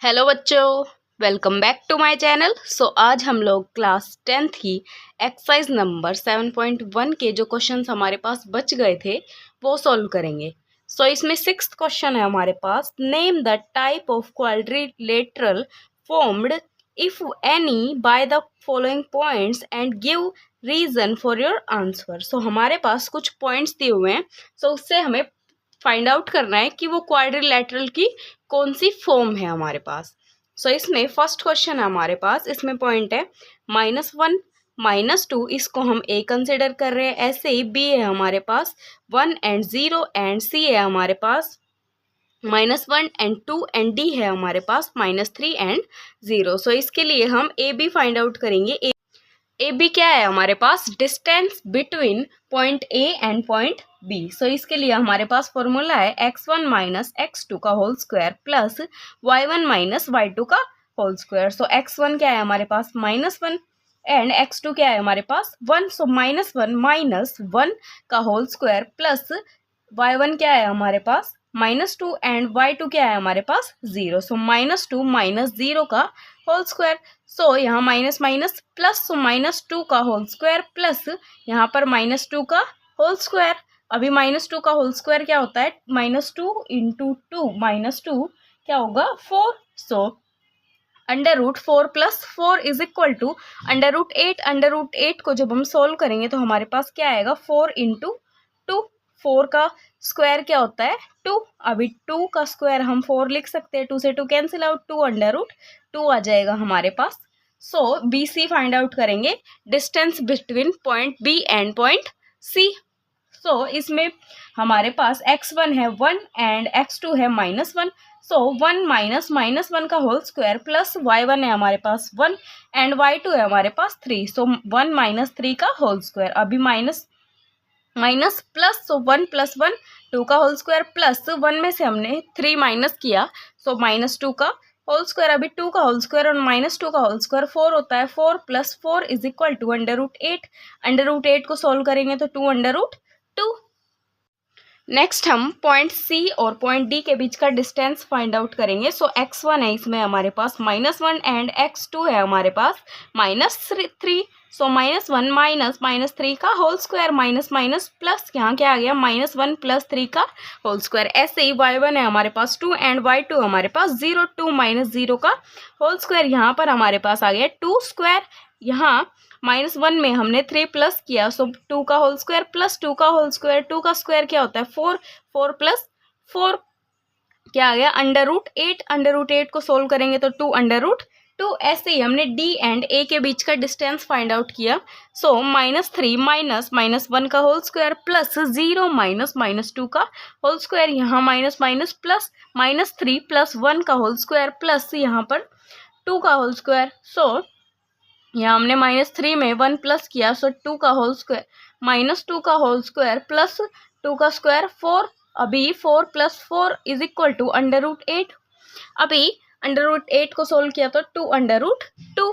Hello बच्चों, welcome back to my channel. आज हम लोग क्लास 10th की एक्सरसाइज नंबर 7.1 के जो क्वेश्चंस हमारे पास बच गए थे वो सॉल्व करेंगे। इसमें 6th क्वेश्चन है हमारे पास। Name the type of quadrilateral formed if any by the following points and give reason for your answer. हमारे पास कुछ पॉइंट्स दिए हुए हैं, उससे हमें फाइंड आउट करना है कि वो क्वाड्रिलेटरल की कौन सी फॉर्म है हमारे पास। इसमें फर्स्ट क्वेश्चन है हमारे पास, इसमें पॉइंट है -1 -2, इसको हम ए कंसिडर कर रहे हैं। ऐसे ही बी है हमारे पास 1 एंड 0 एंड सी है हमारे पास -1 एंड 2 एंड डी है हमारे पास -3 एंड 0। इसके लिए हम ए बी फाइंड आउट करेंगे। ए बी क्या है हमारे पास? Distance between point A and point B. इसके लिए हमारे पास फॉर्मूला है x1 माइनस x2 का whole square plus y1 minus y2 का होल स्क्वायर। x1 क्या है हमारे पास? -1 एंड x2 क्या है हमारे पास? 1। -1 माइनस 1 का होल स्क्वायर प्लस y1 क्या है हमारे पास? -2 एंड y2 क्या है हमारे पास? 0। -2 माइनस 0 का होल स्क्वायर। यहाँ माइनस माइनस प्लस, -2 का होल स्क्वायर प्लस यहाँ पर -2 का होल स्क्वायर। अभी -2 का होल स्क्वायर क्या होता है? -2 इंटू 2 -2 क्या होगा? 4। √4 प्लस 4 इज इक्वल टू √8। √8 को जब हम सोल्व करेंगे तो हमारे पास क्या आएगा? 4 इंटू 2। 4 का स्क्वायर क्या होता है? 2। अभी 2 का स्क्वायर हम 4 लिख सकते हैं। 2 से 2 कैंसिल आउट, 2 √2 आ जाएगा हमारे पास। बी सी फाइंड आउट करेंगे, distance between point B and point C. इसमें हमारे पास x1 है 1 एंड x2 है -1। 1 माइनस -1 का होल स्क्वायर प्लस y1 है हमारे पास 1 एंड y2 है हमारे पास 3। 1 माइनस 3 का होल स्क्वायर। अभी माइनस माइनस प्लस, 1 प्लस 1 2 का होल स्क्वायर प्लस 1 में से हमने 3 माइनस किया, -2 का होल स्क्वायर। अभी 2 का होल स्क्वायर और -2 का होल स्क्वायर 4 होता है। 4 प्लस 4 इज इक्वल टू √8। √8 को सोल्व करेंगे तो 2 नेक्स्ट हम पॉइंट सी और पॉइंट डी के बीच का डिस्टेंस फाइंड आउट करेंगे। x1 है इसमें हमारे पास -1 एंड x2 है हमारे पास -3। -1 माइनस -3 का whole square minus minus plus, यहाँ क्या आ गया? -1 प्लस 3 का होल स्क्वायर। ऐसे ही y1 है हमारे पास 2 एंड y2 हमारे पास 0। 2 माइनस 0 का होल स्क्वायर, यहाँ पर हमारे पास आ गया 2 स्क्वायर। यहाँ -1 में हमने 3 प्लस किया, 2 का होल स्क्वायर प्लस 2 का होल स्क्वायर। 2 का स्क्वायर क्या होता है? 4। 4 प्लस 4 क्या आ गया? √8। √8 को सोल्व करेंगे तो 2 ऐसे ही हमने डी एंड ए के बीच का डिस्टेंस फाइंड आउट किया। -3 माइनस -1 का होल स्क्वायर प्लस 0 माइनस -2 का होल स्क्वायर। यहाँ माइनस माइनस प्लस, -3 प्लस 1 का होल स्क्वायर प्लस यहाँ पर 2 का होल स्क्वायर। यहाँ हमने -3 में 1 प्लस किया, 2 का होल स्क्वायर -2 का होल स्क्वायर प्लस 2 का स्क्वायर 4। अभी 4 प्लस 4 इज इक्वल टू √8। अभी √8 को सोल्व किया तो 2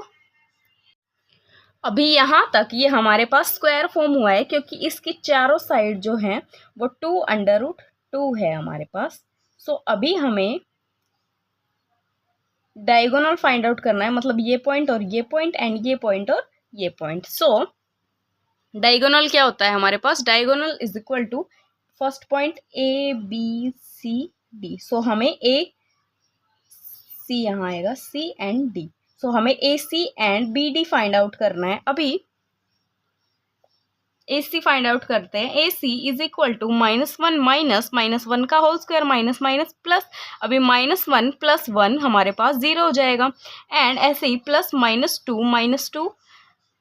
अभी यहाँ तक ये हमारे पास स्क्वायर फॉर्म हुआ है क्योंकि इसकी चारों साइड जो हैं वो 2 है हमारे पास। अभी हमें डायगोनल फाइंड आउट करना है, मतलब ये पॉइंट और ये पॉइंट एंड ये पॉइंट और ये पॉइंट। डायगोनल क्या होता है हमारे पास? Diagonal is equal to first point A B C D. हमें ए सी यहाँ आएगा, सी एंड डी। हमें A C and B D find out करना है। अभी ए सी फाइंड आउट करते हैं। A C is equal to -1 minus -1 का whole square minus minus plus. अभी -1 प्लस 1 हमारे पास 0 हो जाएगा एंड ऐसे ही प्लस -2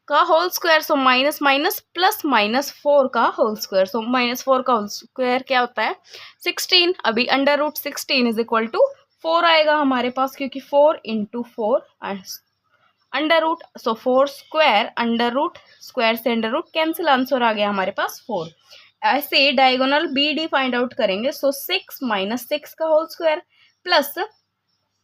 का whole square. Minus minus plus -4 का होल स्क्वायर। -4 का होल स्क्वायर क्या होता है? 16। अभी √16 इज इक्वल टू 4 आएगा हमारे पास, क्योंकि 4 इंटू 4 √, 4 स्क्वायर, स्क्वायर से √ कैंसिल, आंसर आ गया हमारे पास 4। ऐसे diagonal B D find out करेंगे। 6 माइनस 6 का होल स्क्वायर प्लस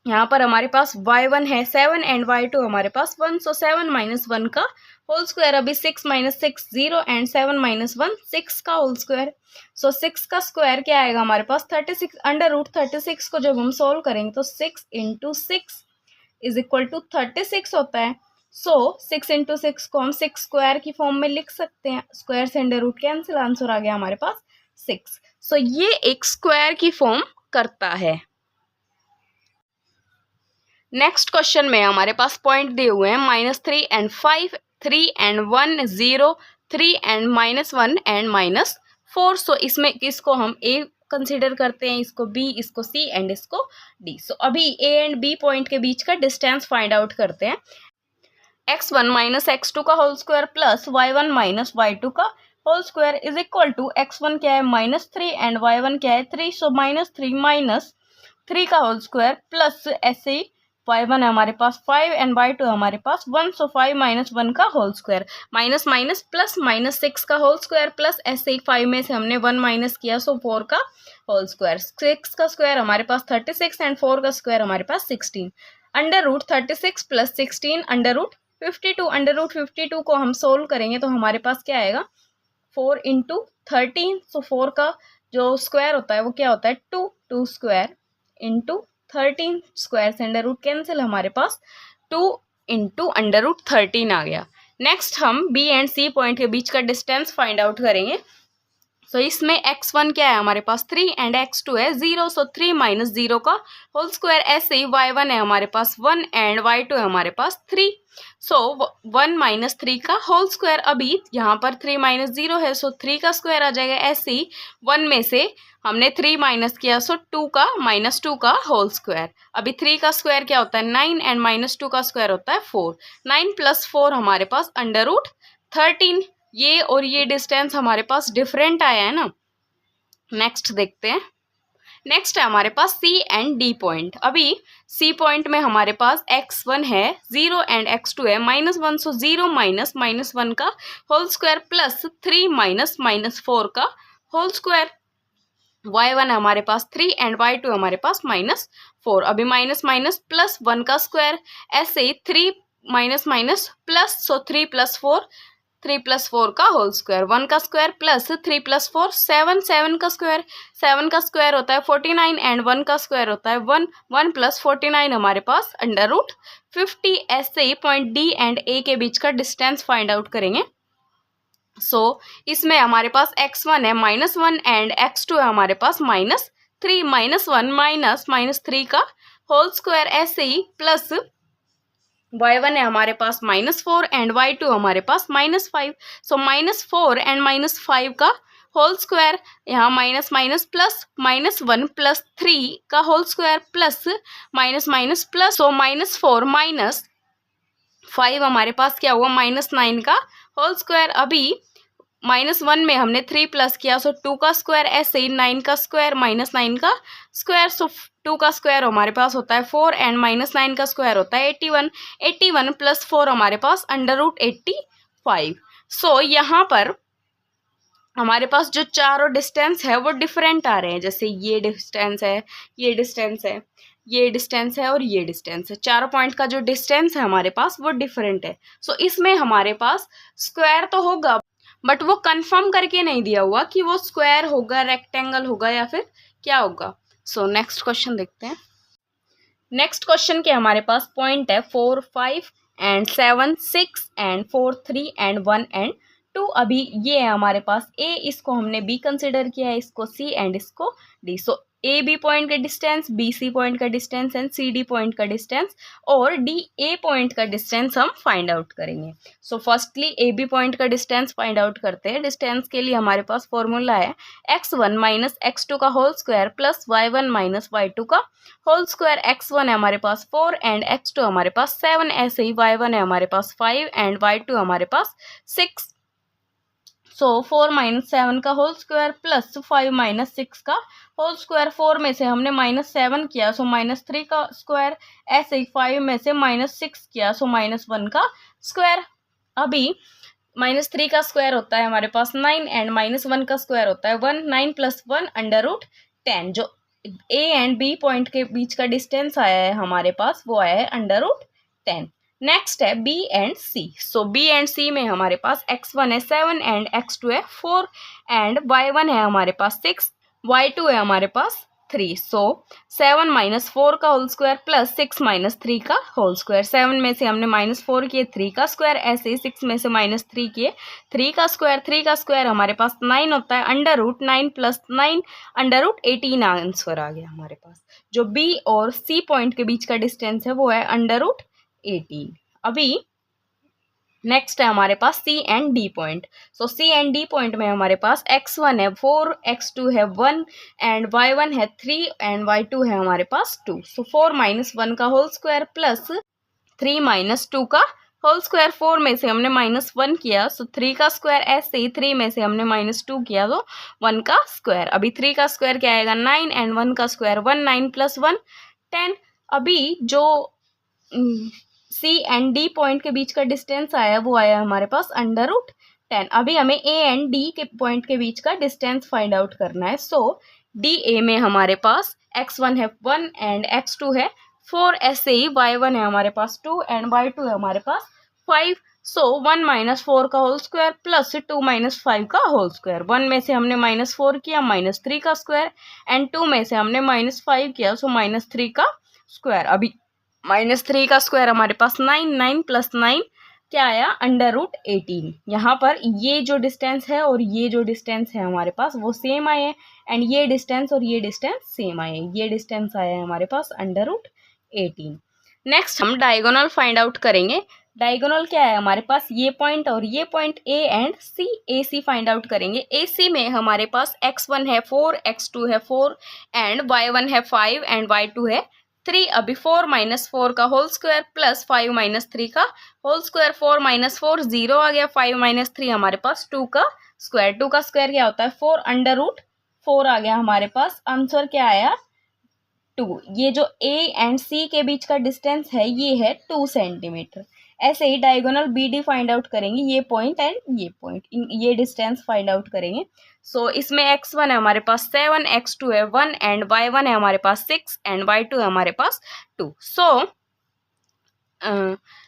यहाँ पर हमारे पास y1 है 7 एंड y2 हमारे पास 1। 7 माइनस 1 का होल स्क्वायर अभी 6 माइनस 6 0 एंड 7 माइनस 1 6 का होल स्क्वायर। सो 6 का स्क्वायर क्या आएगा हमारे पास 36 अंडर रूट 36 को जब हम सोल्व करेंगे तो 6 इंटू 6 इज इक्वल टू 36 होता है। सो 6 इंटू 6 को हम 6 स्क्वायर की फॉर्म में लिख सकते हैं, स्क्वायर से अंडर रूट कैंसिल, आंसर आ गया हमारे पास 6। सो ये एक स्क्वायर की फॉर्म करता है। नेक्स्ट क्वेश्चन में हमारे पास पॉइंट दिए हुए हैं -3 एंड 5, 3 एंड 1 0, 3 एंड -1 एंड -4। सो इसमें इसको हम ए कंसिडर करते हैं, इसको बी, इसको सी एंड इसको डी। सो अभी ए एंड बी पॉइंट के बीच का डिस्टेंस फाइंड आउट करते हैं। x1 माइनस x2 का whole square plus y1 minus y2 का whole square is equal to x1 क्या है -3 एंड y1 क्या है 3। सो -3 माइनस 3 का होल स्क्वायर प्लस ऐसे y1 है हमारे पास 5 एंड y2 है हमारे पास 1। सो 5 माइनस 1 का whole square minus minus plus -6 का होल स्क्वायर प्लस ऐसे ही 5 में से हमने 1 माइनस किया, सो 4 का होल स्क्वायर। 6 का स्क्वायर हमारे पास 36 एंड 4 का स्क्वायर हमारे पास 16। Under root 36 plus 16 under root 52। Under root 52 को हम सोल्व करेंगे तो हमारे पास क्या आएगा 4 इंटू 13। सो 4 का जो स्क्वायर होता है वो क्या होता है 2, 2 स्क्वायर इंटू 13 स्क्वायर से अंडर रूट कैंसिल, हमारे पास 2 इंटू अंडर रूट 13 आ गया। नेक्स्ट हम बी एंड सी पॉइंट के बीच का डिस्टेंस फाइंड आउट करेंगे। सो इसमें x1 क्या है हमारे पास 3 एंड x2 है 0। सो 3 माइनस 0 का होल स्क्वायर। ऐसे ही y1 है हमारे पास 1 एंड y2 है हमारे पास 3। सो 1 माइनस 3 का होल स्क्वायर। अभी यहाँ पर 3 माइनस 0 है, सो 3 का स्क्वायर आ जाएगा। ऐसे ही 1 में से हमने 3 माइनस किया, सो 2 का -2 का होल स्क्वायर। अभी 3 का स्क्वायर क्या होता है 9 एंड -2 का स्क्वायर होता है 4। 9 प्लस 4 हमारे पास अंडर रूट 13। ये और ये डिस्टेंस हमारे पास डिफरेंट आया है ना। नेक्स्ट देखते हैं। नेक्स्ट है हमारे पास सी एंड डी पॉइंट। अभी सी पॉइंट में हमारे पास x1 है 0 एंड x2 है -1। सो 0 माइनस -1 का होल स्क्वायर प्लस 3 माइनस -4 का होल स्क्वायर। y1 है हमारे पास 3 एंड y2 हमारे पास -4। अभी माइनस माइनस प्लस 1 का स्क्वायर। ऐसे ही 3 माइनस माइनस प्लस, सो 3 प्लस 4 3 प्लस 4 का होल स्क्वायर। 1 का स्क्वायर प्लस 3 प्लस 4 7, 7 का स्क्वायर। 7 का स्क्वायर होता है 49 एंड 1 का स्क्वायर होता है 1। 1 प्लस 49 हमारे पास अंडर रूट 50। ऐसे ही पॉइंट डी एंड ए के बीच का डिस्टेंस फाइंड आउट करेंगे। सो इसमें हमारे पास x1 है -1 एंड x2 है हमारे पास -3। -1 माइनस -3 का होल स्क्वायर। ऐसे ही प्लस y1 है हमारे पास -4 एंड y2 हमारे पास -5। सो -4 एंड -5 का होल स्क्वायर। यहाँ माइनस माइनस प्लस -1 प्लस 3 का whole square plus minus minus plus. So -4 -5 हमारे पास क्या हुआ -9 का होल स्क्वायर। अभी -1 में हमने 3 प्लस किया, सो 2 का स्क्वायर। ऐसे ही 9 का स्क्वायर -9 का स्क्वायर। सो 2 का स्क्वायर हमारे पास होता है 4 एंड -9 का स्क्वायर होता है 81। 81 प्लस 4 हमारे पास अंडर रूट 85। सो यहाँ पर हमारे पास जो चारों डिस्टेंस है वो डिफरेंट आ रहे हैं। जैसे ये डिस्टेंस है, ये डिस्टेंस है, ये डिस्टेंस है और ये डिस्टेंस है। चारों पॉइंट का जो डिस्टेंस है हमारे पास वो डिफरेंट है। सो इसमें हमारे पास स्क्वायर तो होगा बट वो कंफर्म करके नहीं दिया हुआ कि वो स्क्वायर होगा, रेक्टेंगल होगा या फिर क्या होगा। सो नेक्स्ट क्वेश्चन देखते हैं। नेक्स्ट क्वेश्चन के हमारे पास पॉइंट है 4, 5 एंड 7, 6 एंड 4, 3 एंड 1 एंड 2। अभी ये है हमारे पास ए, इसको हमने बी कंसिडर किया है, इसको सी एंड इसको D. So A B point का डिस्टेंस, बी सी पॉइंट का distance and C D point का डिस्टेंस और डी ए पॉइंट का डिस्टेंस हम फाइंड आउट करेंगे। So firstly A B point का डिस्टेंस फाइंड आउट करते हैं। डिस्टेंस के लिए हमारे पास फॉर्मूला है x1 माइनस x2 का whole square plus y1 minus y2 का होल स्क्वायर। x1 है हमारे पास 4 एंड x2 हमारे पास 7। ऐसे ही y1 है हमारे पास 5 एंड y2 हमारे पास 6। सो 4 माइनस 7 का होल स्क्वायर प्लस 5 माइनस 6 का होल स्क्वायर। 4 में से हमने -7 किया, सो -3 का स्क्वायर। ऐसे ही 5 में से -6 किया, सो -1 का स्क्वायर। अभी -3 का स्क्वायर होता है हमारे पास 9 एंड -1 का स्क्वायर होता है 1। 9 प्लस 1 अंडर रूट 10। जो ए एंड बी पॉइंट के बीच का डिस्टेंस आया है हमारे पास वो आया है अंडर रूट 10। नेक्स्ट है B and C. So B and C में हमारे पास x1 है 7 एंड x2 है 4 एंड y1 है हमारे पास 6, y2 है हमारे पास 3। सो 7 माइनस 4 का होल स्क्वायर प्लस 6 माइनस 3 का होल स्क्वायर। 7 में से हमने -4 किए 3 का स्क्वायर, ऐसे ही 6 में से -3 किए 3 का स्क्वायर। 3 का स्क्वायर हमारे पास 9 होता है, under root 9 plus 9 under root 18 answer आ गया हमारे पास। जो बी और सी पॉइंट के बीच का डिस्टेंस है वो है अंडर रूट 18। अभी नेक्स्ट है हमारे पास C and D point. So C and D point में हमारे पास x1 है 4, x2 है 1 एंड y1 है 3 एंड y2 है हमारे पास 2। सो 4 माइनस 1 का होल स्क्वायर प्लस 3 माइनस 2 का होल स्क्वायर। 4 में से हमने -1 किया सो 3 का स्क्वायर, ऐसे ही 3 में से हमने -2 किया तो 1 का स्क्वायर। अभी 3 का स्क्वायर क्या आएगा 9 एंड 1 का स्क्वायर 1, 9 प्लस 1 10। अभी जो सी एंड डी पॉइंट के बीच का डिस्टेंस आया वो आया हमारे पास अंडर रूट 10। अभी हमें ए एंड डी के पॉइंट के बीच का डिस्टेंस फाइंड आउट करना है। सो डी ए में हमारे पास x1 है 1 एंड x2 है 4, ऐसे ही y1 है हमारे पास 2 एंड y2 है हमारे पास 5। सो 1 माइनस 4 का होल स्क्वायर प्लस 2 माइनस 5 का होल स्क्वायर। 1 में से हमने -4 किया -3 का स्क्वायर एंड 2 में से हमने -5 किया सो -3 का स्क्वायर। अभी -3 का स्क्वायर हमारे पास 9, 9 प्लस 9 क्या आया अंडर रूट 18। यहाँ पर ये जो डिस्टेंस है और ये जो डिस्टेंस है हमारे पास वो सेम आए हैं एंड ये डिस्टेंस और ये डिस्टेंस सेम आए हैं। ये डिस्टेंस आया है हमारे पास अंडर रूट 18। नेक्स्ट हम डायगोनल फाइंड आउट करेंगे। डायगोनल क्या है हमारे पास, ये पॉइंट और ये point A and C. A C find out करेंगे। ए सी में हमारे पास x1 है 4, x2 है 4 एंड y1 है 5 एंड y2 है 3। अभी 4 माइनस 4 का होल स्क्वायर प्लस 5 माइनस 3 का होल स्क्वायर। 4 माइनस 4 0 आ गया, 5 माइनस 3 हमारे पास 2 का स्क्वायर। 2 का स्क्वायर क्या होता है 4 अंडर रूट 4 आ गया हमारे पास। आंसर क्या आया 2। ये जो ए एंड सी के बीच का डिस्टेंस है ये है 2 सेंटीमीटर। ऐसे ही diagonal B D find out करेंगे, ये पॉइंट एंड ये पॉइंट, ये डिस्टेंस फाइंड आउट करेंगे। सो इसमें x1 है हमारे पास 7, x2 है 1 एंड y1 है हमारे पास 6 एंड y2 है हमारे पास 2। सो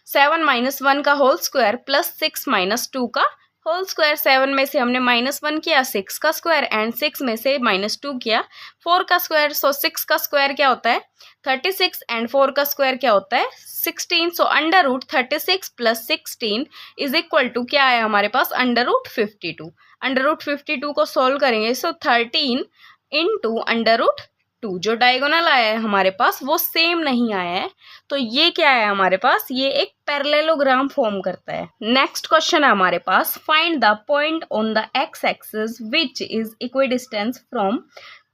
7 माइनस 1 का होल स्क्वायर प्लस 6 माइनस 2 का होल स्क्वायर। 7 में से हमने -1 किया 6 का स्क्वायर एंड 6 में से -2 किया 4 का स्क्वायर। सो 6 का स्क्वायर क्या होता है 36 एंड 4 का स्क्वायर क्या होता है 16। So under root 36 plus 16 is equal to क्या है हमारे पास अंडर रूट 52। अंडर रूट 52 को सोल्व करेंगे सो 13 इंटू अंडर रूट 2। जो डायगोनल आया है हमारे पास वो सेम नहीं आया है, तो ये क्या है हमारे पास, ये एक पैरेललोग्राम फॉर्म करता है। नेक्स्ट क्वेश्चन है हमारे पास, find the point on the X axis which is equidistance from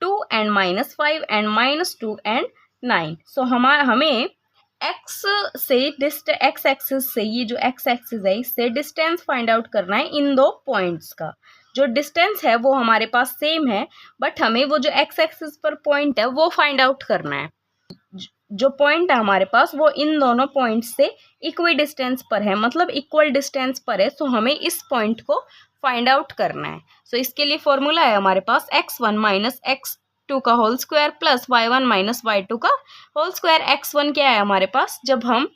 2 and -5 and -2 and 9। So हमें एक्स एक्सिस से, ये जो एक्स एक्सिस है इससे डिस्टेंस फाइंड आउट करना है इन दो पॉइंट्स का। जो डिस्टेंस है वो हमारे पास सेम है बट हमें वो जो एक्स एक्सिस पर पॉइंट है वो फाइंड आउट करना है। जो पॉइंट है हमारे पास वो इन दोनों पॉइंट से इक्वी डिस्टेंस पर है, मतलब इक्वल डिस्टेंस पर है। सो हमें इस पॉइंट को फाइंड आउट करना है। सो इसके लिए फॉर्मूला है हमारे पास x1 माइनस x2 का whole square plus y1 minus y2 का होल स्क्वायर। x1 क्या है हमारे पास, जब हम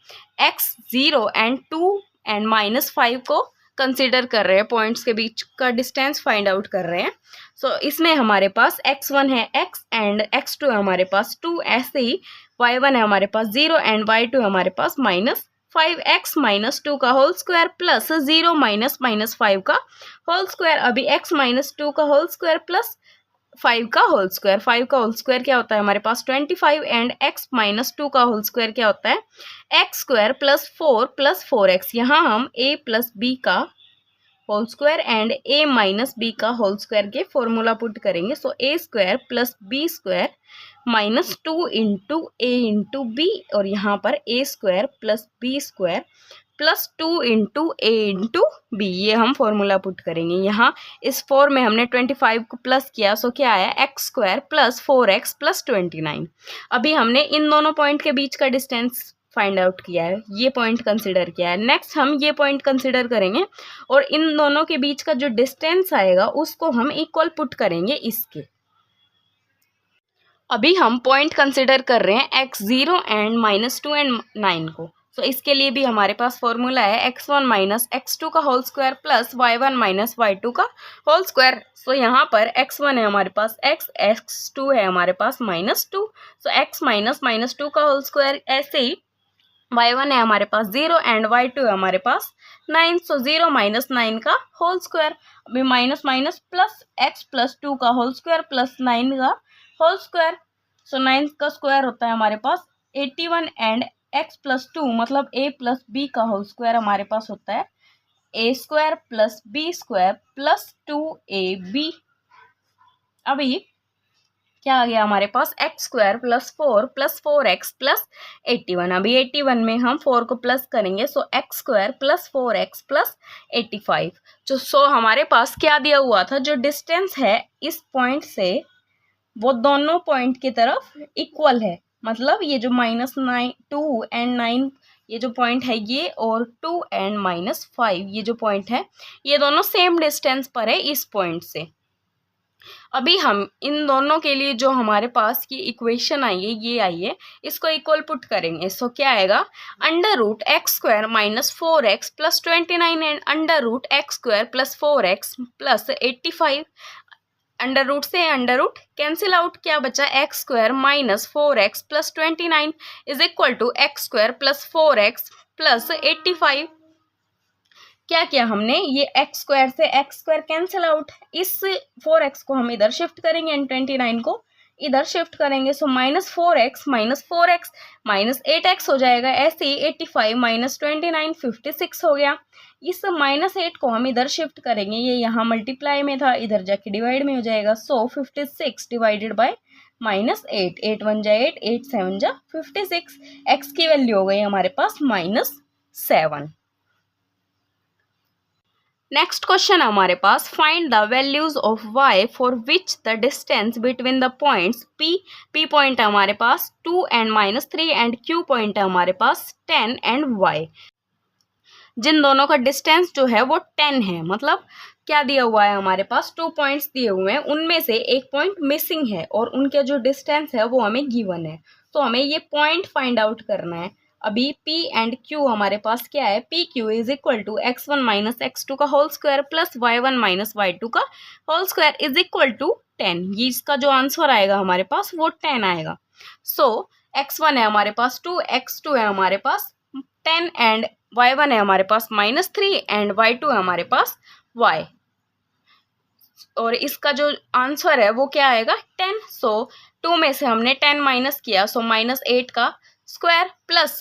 x0 एंड 2 एंड -5 को कंसिडर कर रहे हैं, पॉइंट्स के बीच का डिस्टेंस फाइंड आउट कर रहे हैं। सो इसमें हमारे पास x1 है x एंड x2 है हमारे पास 2, ऐसे ही y1 है हमारे पास 0 एंड y2 है हमारे पास -5x माइनस 2 का होल स्क्वायर प्लस 0 माइनस -5 का होल स्क्वायर। अभी x माइनस 2 का होल स्क्वायर प्लस 5 का होल स्क्वायर। 5 का होल स्क्वायर क्या होता है हमारे पास 25 एंड x माइनस 2 का होल स्क्वायर क्या होता है x square plus 4 plus 4x। यहाँ हम a प्लस b का whole square and a minus b का होल स्क्वायर के फॉर्मूला पुट करेंगे। So a square plus b square -2 into a into b, और यहाँ पर a square plus b square plus 2 into a into B, ये हम formula put करेंगे। यहाँ इस 4 में हमने 25 को प्लस किया सो क्या आया x square plus 4x plus 29। अभी हमने इन दोनों पॉइंट के बीच का डिस्टेंस फाइंड आउट किया है, ये पॉइंट कंसिडर किया है। नेक्स्ट हम ये पॉइंट कंसिडर करेंगे और इन दोनों के बीच का जो डिस्टेंस आएगा उसको हम इक्वल पुट करेंगे इसके। अभी हम पॉइंट कंसिडर कर रहे हैं x0 एंड -2 एंड 9 को। सो इसके लिए भी हमारे पास फॉर्मूला है x1 माइनस x2 का whole square plus y1 minus y2 का होल स्क्वायर। सो यहाँ पर x1 है हमारे पास x, x2 है हमारे पास -2, सो x माइनस -2 का होल स्क्वायर। ऐसे ही y1 है हमारे पास 0 एंड y2 है हमारे पास 9, सो 0 माइनस 9 का होल स्क्वायर। अभी minus minus plus x plus 2 का होल स्क्वायर प्लस 9 का होल स्क्वायर। सो 9 का स्क्वायर होता है हमारे पास 81 एंड x प्लस 2 मतलब a प्लस b का होल स्क्वायर हमारे पास होता है a square plus b square plus 2ab। अभी क्या आ गया हमारे पास x square plus 4x plus 81। अभी 81 में हम 4 को प्लस करेंगे, सो x square plus 4x plus 85। जो सो हमारे पास क्या दिया हुआ था, जो डिस्टेंस है इस पॉइंट से वो दोनों पॉइंट की तरफ इक्वल है। मतलब ये जो -2 एंड 9 ये जो पॉइंट है ये, और 2 एंड -5 ये जो पॉइंट है, ये दोनों सेम डिस्टेंस पर है इस पॉइंट से। अभी हम इन दोनों के लिए जो हमारे पास की इक्वेशन आई है ये आई है, इसको इक्वल पुट करेंगे। सो क्या आएगा, √x square minus 4x plus 29 and √x square plus 4x plus 85। Under root से अंडर रूट कैंसिल आउट, क्या बचा x square minus 4x plus 29 is equal to x square plus 4x plus 85। क्या किया हमने, ये x स्क्वायर से x square cancel out, इस 4x को हम इधर शिफ्ट करेंगे एंड 29 को इधर शिफ्ट करेंगे। सो -4x माइनस 8x हो जाएगा। ऐसे ही 85 माइनस 29 56 हो गया। इस -8 को हम इधर शिफ्ट करेंगे, ये यहाँ मल्टीप्लाई में था, इधर जाके डिवाइड में हो जाएगा। सो 56 डिवाइडेड बाय -8, 8 1 जा 8, 8 7 जा 56। x की वैल्यू हो गई हमारे पास -7। नेक्स्ट क्वेश्चन है हमारे पास, find the values of y for which the distance between the points p point है हमारे पास 2 एंड -3 एंड q पॉइंट है हमारे पास 10 एंड y। जिन दोनों का डिस्टेंस जो है वो 10 है, मतलब क्या दिया हुआ है हमारे पास, 2 पॉइंट्स दिए हुए हैं, उनमें से एक पॉइंट मिसिंग है और उनके जो डिस्टेंस है वो हमें गिवन है। तो हमें ये पॉइंट फाइंड आउट करना है। अभी P एंड Q हमारे पास क्या है, PQ is equal to x1 minus x2 का whole square plus y1 minus y2 का whole square is equal to 10। ये इसका जो आंसर आएगा हमारे पास वो 10 आएगा। सो x1 है हमारे पास 2, x2 है हमारे पास 10 एंड y1 है हमारे पास -3 एंड y2 है हमारे पास y। और इसका जो आंसर है वो क्या आएगा 10। सो 2 में से हमने 10 माइनस किया, सो -8 का स्क्वायर प्लस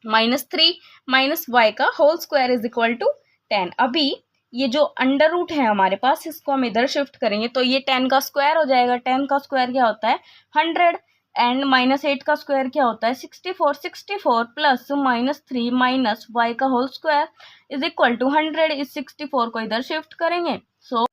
-3 माइनस y का whole square is equal to 10। अभी ये जो अंडर रूट है हमारे पास, इसको हम इधर शिफ्ट करेंगे तो ये 10 का स्क्वायर हो जाएगा। 10 का स्क्वायर क्या होता है 100 एंड -8 का स्क्वायर क्या होता है 64। 64 प्लस -3 माइनस y का whole square is equal to 100। इस 64 को इधर शिफ्ट करेंगे, सो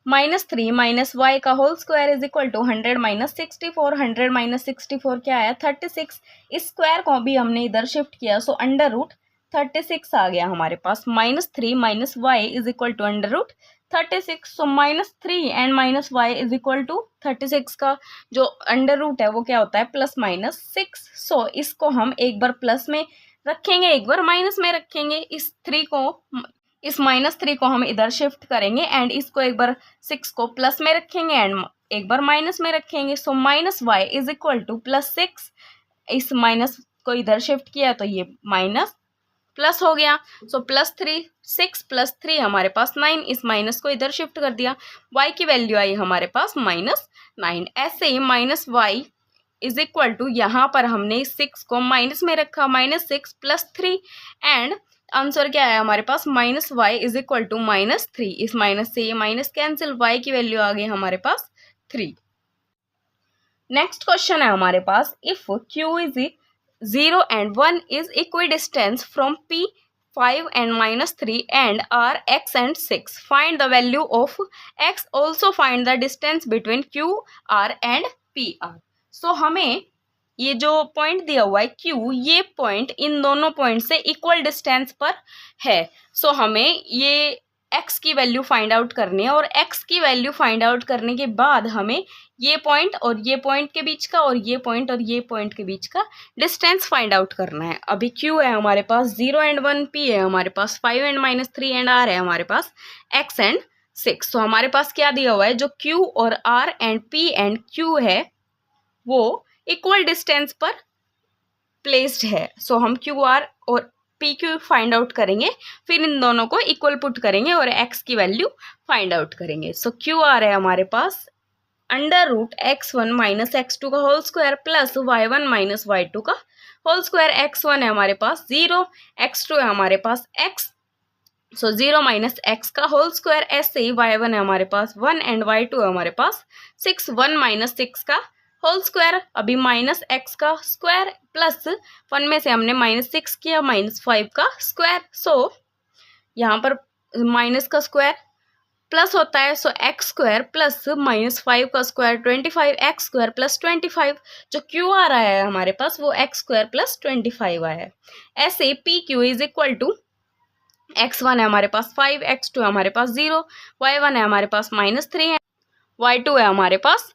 -3 माइनस y का whole square is equal to 100 minus 64। 100 minus 64 क्या आया 36। इस स्क्वायर को भी हमने इधर शिफ्ट किया, सो अंडर रूट 36 आ गया हमारे पास। -3 minus y is equal to under root 36। So -3 and minus y is equal to 36 का जो अंडर रूट है वो क्या होता है +/6। सो इसको हम एक बार प्लस में रखेंगे, एक बार माइनस में रखेंगे। इस -3 को हम इधर शिफ्ट करेंगे एंड इसको एक बार 6 को प्लस में रखेंगे एंड एक बार माइनस में रखेंगे। सो -y इज इक्वल टू +6। इस माइनस को इधर शिफ्ट किया तो ये माइनस प्लस हो गया। सो +3 6 + 3 हमारे पास 9। इस माइनस को इधर शिफ्ट कर दिया, y की वैल्यू आई हमारे पास -9। ऐसे ही -y इज इक्वल टू यहाँ पर हमने इस 6 को माइनस में रखा, -6 + 3 एंड आंसर क्या है हमारे पास -y इज इक्वल टू -3। इस माइनस से ये माइनस कैंसिल, y की वैल्यू आ गई हमारे पास 3। नेक्स्ट क्वेश्चन है हमारे पास, if q is 0 and 1 is equidistant from P 5 and -3 and R x and 6. Find the value of x. Also find the distance between Q, R and P R. So हमें ये जो point दिया हुआ है Q, ये point in दोनों point से equal distance पर है। सो हमें ये x की वैल्यू फाइंड आउट करनी है और x की वैल्यू फाइंड आउट करने के बाद हमें ये पॉइंट और ये पॉइंट के बीच का और ये पॉइंट और ये पॉइंट के बीच का डिस्टेंस फाइंड आउट करना है। अभी q है हमारे पास 0 एंड 1, p है हमारे पास 5 एंड -3 एंड r है हमारे पास x एंड 6। तो हमारे पास क्या दिया हुआ है, जो q और r and p and q है वो इक्वल डिस्टेंस पर प्लेस्ड है। सो हम क्यू आर और पी क्यू फाइंड आउट करेंगे, फिर इन दोनों को इक्वल पुट करेंगे और x की वैल्यू फाइंड आउट करेंगे। सो क्यू आर है हमारे पास √x1 - x2 का whole square plus y1 - y2 का होल स्क्वायर। x1 है हमारे पास 0, x2 है हमारे पास x, सो 0 - x का होल स्क्वायर। ऐसे ही y1 है हमारे पास 1 एंड y2 है हमारे पास 6, 1 - 6 का होल स्क्वायर। अभी -x का स्क्वायर प्लस 1 में से हमने -6 किया, -5 का स्क्वायर। सो यहाँ पर माइनस का स्क्वायर प्लस होता है, सो x स्क्वायर प्लस -5 का स्क्वायर 25, x स्क्वायर प्लस 25। जो क्यू आर आया है हमारे पास वो x स्क्वायर प्लस 25 आया है। ऐसे P Q is equal to x1 है हमारे पास 5, x2 है हमारे पास 0, y1 है हमारे पास -3 y2 है हमारे पास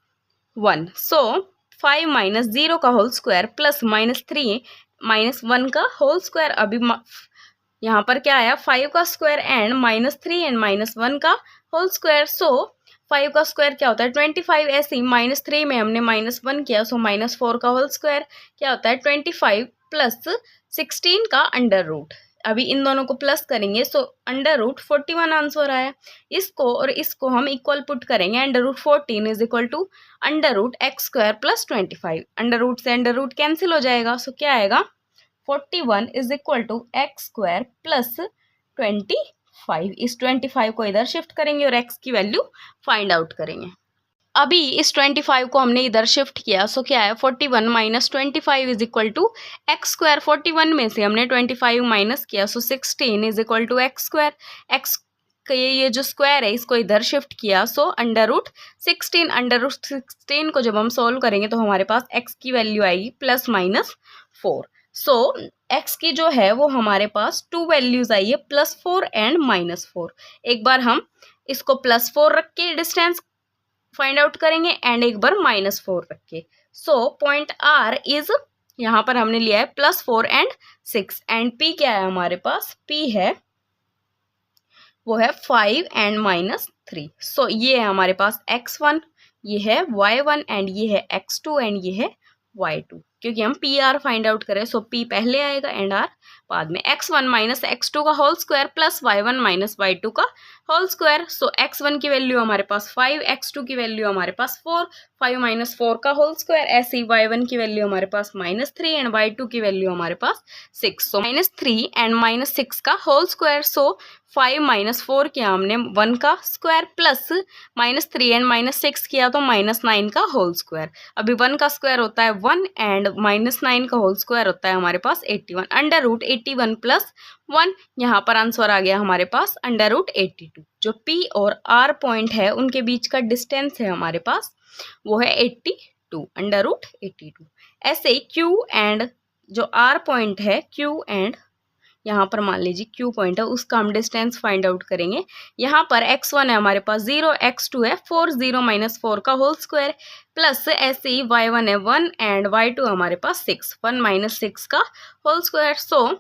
1। सो 5 - 0 का होल स्क्वायर प्लस -3 - 1 का होल स्क्वायर। अभी यहाँ पर क्या आया, 5 का स्क्वायर एंड -3 एंड -1 का होल स्क्वायर। सो 5 का स्क्वायर क्या होता है 25। ऐसे ही -3 में हमने -1 किया, सो -4 का होल स्क्वायर क्या होता है 25 प्लस 16 का अंडर रूट। अभी इन दोनों को प्लस करेंगे, सो √41 आंसर आया। इसको और इसको हम इक्वल पुट करेंगे, √14 is equal to √x² plus 25। Under root से अंडर रूट कैंसिल हो जाएगा, सो क्या आएगा 41 is equal to x² plus 25। इस 25 को इधर शिफ्ट करेंगे और x की वैल्यू फाइंड आउट करेंगे। अभी इस 25 को हमने इधर शिफ्ट किया, सो क्या है 41 - 25 इज इक्वल टू x²। 41 में से हमने 25 माइनस किया, so 16 is equal to x²। x का ये जो स्क्वायर है इसको इधर शिफ्ट किया, सो √16। √16 को जब हम सोल्व करेंगे तो हमारे पास x की वैल्यू आएगी +4। सो x की जो है वो हमारे पास 2 वैल्यूज आई है, +4 एंड -4। एक बार हम इसको +4 रख के डिस्टेंस फाइंड आउट करेंगे एंड एक बार -4 रख के। सो पॉइंट R इज, यहाँ पर हमने लिया है +4 एंड 6 एंड P क्या है हमारे पास, P है वो है 5 एंड -3। सो ये है हमारे पास x1, ये है y1 एंड ये है x2 एंड ये है y2। क्योंकि हम PR फाइंड आउट करें, सो P पहले आएगा एंड R बाद में। x1 - x2 का whole square plus y1 - y2 का होल स्क्वायर। सो x1 की वैल्यू हमारे पास 5, x2 की वैल्यू हमारे पास 4, 5 - 4 का होल स्क्वायर। ऐसे ही y1 की वैल्यू हमारे पास -3 एंड y2 की वैल्यू हमारे पास 6। सो -3 एंड -6 का होल स्क्वायर। सो 5 - 4 किया हमने 1 का स्क्वायर प्लस -3 एंड -6 किया तो -9 का होल स्क्वायर। अभी 1 का स्क्वायर होता है 1 एंड -9 का होल स्क्वायर होता है हमारे पास 81। √81 प्लस 1, यहाँ पर आंसर आ गया हमारे पास √82। जो P और R पॉइंट है उनके बीच का डिस्टेंस है हमारे पास वो है 82, √82। ऐसे ही Q एंड जो R पॉइंट है, Q एंड यहाँ पर मान लीजिए Q पॉइंट है, उसका हम डिस्टेंस फाइंड आउट करेंगे। यहाँ पर x1 है हमारे पास 0, x2 है 4, 0 - 4 का होल स्क्वायर प्लस ऐसे ही y1 है 1 एंड y2 हमारे पास 6, 1 - 6 का होल स्क्वायर। सो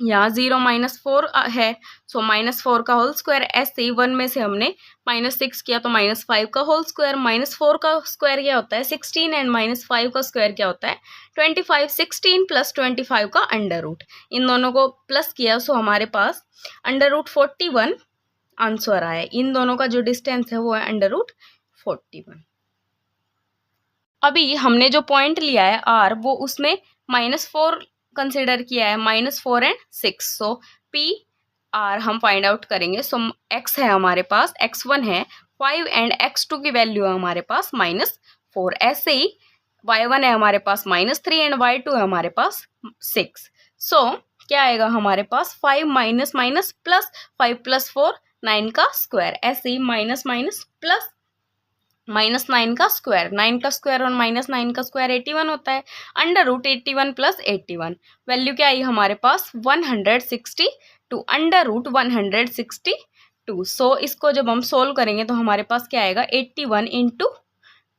यहाँ 0 - 4 है, सो -4 का होल स्क्वायर। ऐसे ही 1 में से हमने -6 किया तो -5 का होल स्क्वायर। -4 का स्क्वायर क्या होता है 16 एंड -5 का स्क्वायर क्या होता है 25। 16 प्लस 25 का अंडर रूट, इन दोनों को प्लस किया, सो हमारे पास √41 आंसर आया। इन दोनों का जो डिस्टेंस है वो है √41। अभी हमने जो पॉइंट लिया है R, वो उसमें -4 कंसिडर किया है, -4 एंड 6। सो P R हम फाइंड आउट करेंगे। सो x है हमारे पास, x1 है 5 एंड x2 की वैल्यू है हमारे पास -4। ऐसे ही y1 है हमारे पास -3 एंड y2 है हमारे पास 6। सो क्या आएगा हमारे पास 5 माइनस माइनस प्लस 5 + 4 9 का स्क्वायर। ऐसे ही माइनस माइनस प्लस -9 का स्क्वायर, 9 का स्क्वायर और -9 का स्क्वायर 81 होता है। √81 प्लस 81 वैल्यू क्या आई हमारे पास 162, √162। 2। सो इसको जब हम सोल्व करेंगे तो हमारे पास क्या आएगा 81 इंटू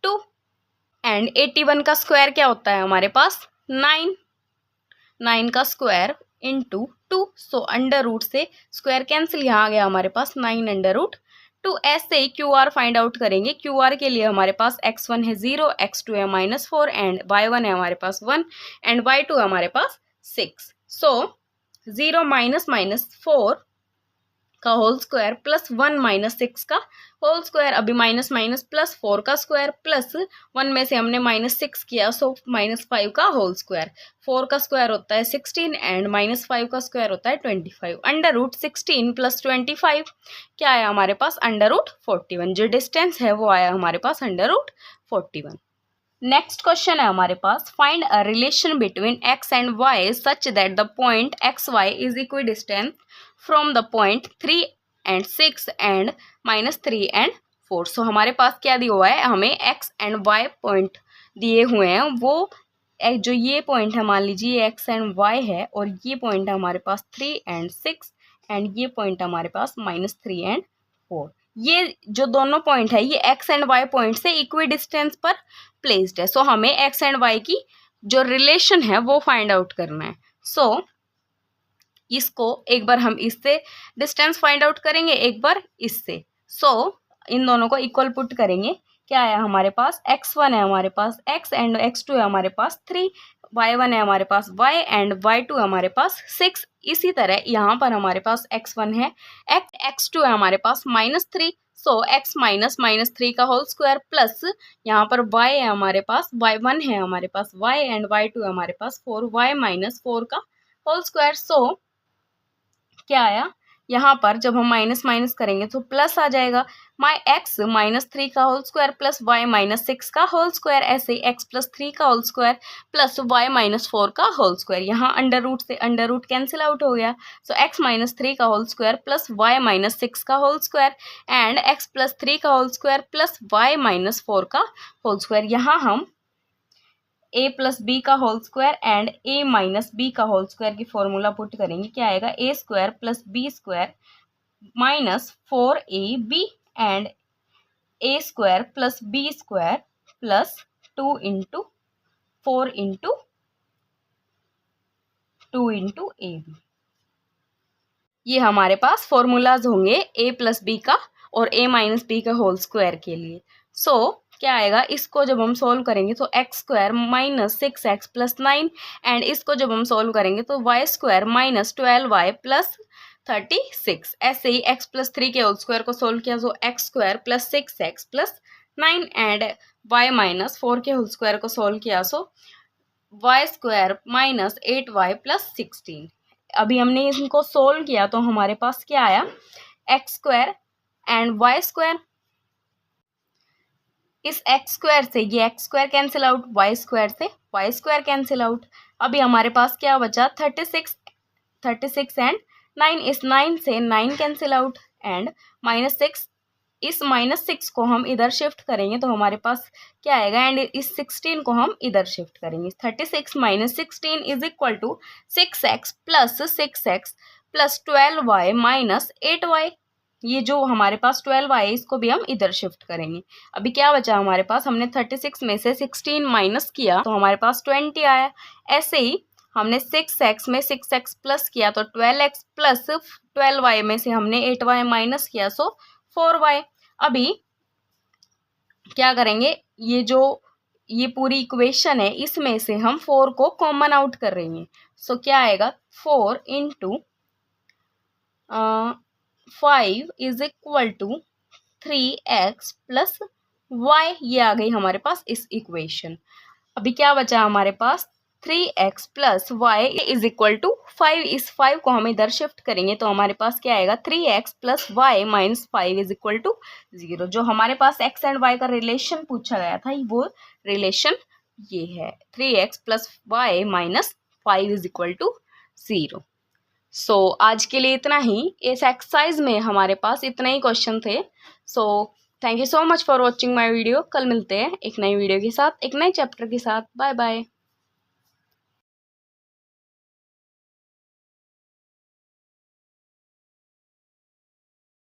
2 एंड 81 का स्क्वायर क्या होता है हमारे पास 9। 9 का square into 2। So under root से स्क्वायर कैंसिल, यहाँ आ गया हमारे पास 9 अंडर रूट 2। ऐसे ही क्यू आर फाइंड आउट करेंगे। क्यू आर के लिए हमारे पास x1 है 0, x2 है -4 एंड y1 है हमारे पास 1 एंड y2 है हमारे पास 6। सो 0 माइनस 4 का होल स्क्वायर प्लस 1 माइनस 6 का होल स्क्वायर। अभी माइनस माइनस प्लस 4 का स्क्वायर प्लस 1 में से हमने -6 किया, सो -5 का होल स्क्वायर। 4 का स्क्वायर होता है 16 एंड -5 का स्क्वायर होता है 25। अंडर रूट 16 प्लस 25 क्या आया हमारे पास अंडर रूट 41। जो डिस्टेंस है वो आया हमारे पास अंडर रूट 41। नेक्स्ट क्वेश्चन है हमारे पास, find a relation between x and y such that the point xy is equidistant from the point 3 and 6 and -3 and 4। So हमारे पास क्या दिया हुआ है, हमें x एंड y पॉइंट दिए हुए हैं। वो जो ये पॉइंट है मान लीजिए x एंड y है और ये पॉइंट है हमारे पास 3 एंड 6 एंड ये पॉइंट हमारे पास -3 एंड 4। ये जो दोनों पॉइंट है ये x एंड y पॉइंट से इक्वी डिस्टेंस पर प्लेस्ड है। सो हमें x एंड y की जो रिलेशन है वो फाइंड आउट करना है। सो इसको एक बार हम इससे डिस्टेंस फाइंड आउट करेंगे, एक बार इससे। सो इन दोनों को इक्वल पुट करेंगे। क्या है हमारे पास x1 है हमारे पास x एंड x2 है हमारे पास 3, y1 है हमारे पास y एंड y2 है हमारे पास 6। इसी तरह यहाँ पर हमारे पास x1 है x2 है हमारे पास -3। सो x माइनस -3 का होल स्क्वायर प्लस यहाँ पर y है हमारे पास y1 है हमारे पास y एंड y2 है हमारे पास 4, y -4 का होल स्क्वायर। सो क्या आया यहाँ पर जब हम माइनस माइनस करेंगे तो प्लस आ जाएगा। x -3 का होल स्क्वायर प्लस y -6 का होल स्क्वायर। ऐसे ही x +3 का होल स्क्वायर प्लस y -4 का होल स्क्वायर। यहाँ अंडर रूट से अंडर रूट कैंसिल आउट हो गया। सो x -3 का होल स्क्वायर प्लस y -6 का होल स्क्वायर एंड x +3 का होल स्क्वायर प्लस y -4 का होल स्क्वायर। यहाँ हम a + b का whole square and a - b का होल स्क्वायर की फॉर्मूला पुट करेंगे। क्या आएगा a² + b² -4ab and a² + b² plus 2 into 4 into 2 into ab। ये हमारे पास फॉर्मूलाज होंगे a + b का और a - b का होल स्क्वायर के लिए। सो क्या आएगा, इसको जब हम सोल्व करेंगे तो x² - 6x + 9 एंड इसको जब हम सोल्व करेंगे तो y² - 12y + 36। ऐसे ही x +3 के होल स्क्वायर को सोल्व किया तो x² + 6x + 9 एंड y -4 के होल स्क्वायर को सोल्व किया सो y² - 8y + 16। अभी हमने इनको सोल्व किया तो हमारे पास क्या आया x² एंड y²। इस x² से ये x² कैंसिल आउट, y² से y² कैंसिल आउट। अभी हमारे पास क्या बचा 36 एंड 9। इस 9 से 9 कैंसिल आउट एंड -6। इस -6 को हम इधर शिफ्ट करेंगे तो हमारे पास क्या आएगा एंड इस 16 को हम इधर शिफ्ट करेंगे। 36 - 16 is equal to 6x + 6x + 12y - 8y। ये जो हमारे पास 12y है इसको भी हम इधर शिफ्ट करेंगे। अभी क्या बचा हमारे पास, हमने 36 में से 16 माइनस किया तो हमारे पास 20 आया। ऐसे ही हमने 6x में 6x प्लस किया तो 12x प्लस 12y में से हमने 8y माइनस किया सो 4y। अभी क्या करेंगे, ये पूरी इक्वेशन है इसमें से हम 4 को कॉमन आउट कर रहे हैं। सो क्या आएगा 4 into 5 is equal to 3x + y। ये आ गई हमारे पास इस इक्वेशन। अभी क्या बचा हमारे पास 3x + y is equal to 5। इस 5 को हम इधर शिफ्ट करेंगे तो हमारे पास क्या आएगा 3x + y - 5 is equal to 0। जो हमारे पास x एंड y का रिलेशन पूछा गया था वो रिलेशन ये है 3x + y - 5 is equal to 0। सो आज के लिए इतना ही। इस एक्सरसाइज में हमारे पास इतने ही क्वेश्चन थे। So thank you so much for watching my video. कल मिलते हैं एक नई वीडियो के साथ, एक नए चैप्टर के साथ। Bye bye.